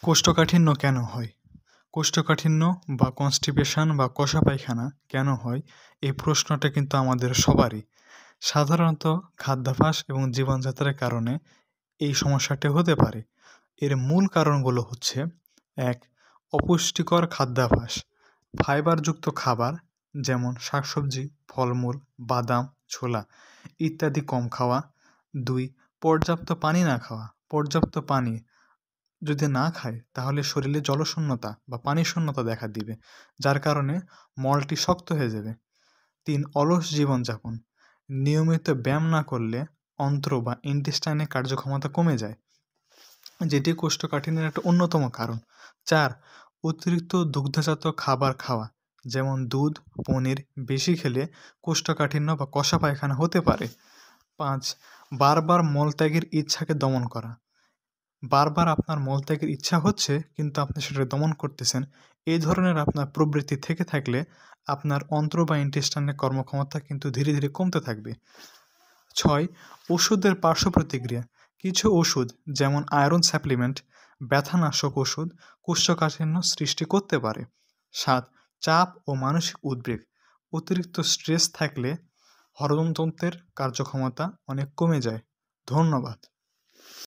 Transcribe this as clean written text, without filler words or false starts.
কোষ্ঠকাঠিন্য কেন হয়? কোষ্ঠকাঠিন্য বা কনস্টিপেশন বা কষা পায়খানা কেন হয়? এই প্রশ্নটা কিন্তু আমাদের সবারই। সাধারণত খাদ্যাভ্যাস এবং জীবনযাত্রার কারণে এই সমস্যাটি হতে পারে। এর মূল কারণগুলো হচ্ছে: ১. অপুষ্টিকর খাদ্যাভ্যাস। ফাইবারযুক্ত খাবার যেমন শাকসবজি, ফলমূল, বাদাম, ছোলা ইত্যাদি কম খাওয়া। ২. পর্যাপ্ত পানি না খাওয়া। পর্যাপ্ত পানি যদি না খায় তাহলে শরীরে জলশূন্যতা বা পানিশূন্যতা দেখা দিবে, যার কারণে মলটি শক্ত হয়ে যাবে। ৩. অলস জীবনযাপন। নিয়মিত ব্যায়াম না করলে অন্ত্র বা ইন্টেস্টাইনের কার্যক্ষমতা কমে যায়, যেটি কোষ্ঠকাঠিন্যের একটা অন্যতম কারণ। ৪. অতিরিক্ত দুগ্ধজাত খাবার খাওয়া, যেমন দুধ, পনির বেশি খেলে কোষ্ঠকাঠিন্য বা কষা পায়খানা হতে পারে। ৫. বারবার মলত্যাগের ইচ্ছাকে দমন করা। বারবার আপনার মলত্যাগের ইচ্ছা হচ্ছে কিন্তু আপনি সেটা দমন করতেছেন, এই ধরনের আপনার প্রবৃত্তি থেকে থাকলে আপনার অন্ত্র বা ইন্টেস্টাইনের কর্মক্ষমতা কিন্তু ধীরে ধীরে কমতে থাকবে। ৬. ওষুধের পার্শ্ব প্রতিক্রিয়া। কিছু ওষুধ যেমন আয়রন সাপ্লিমেন্ট, ব্যথানাশক ওষুধ কোষ্ঠকাঠিন্য সৃষ্টি করতে পারে। ৭. চাপ ও মানসিক উদ্বেগ। অতিরিক্ত স্ট্রেস থাকলে হজমতন্ত্রের কার্যক্ষমতা অনেক কমে যায়। ধন্যবাদ।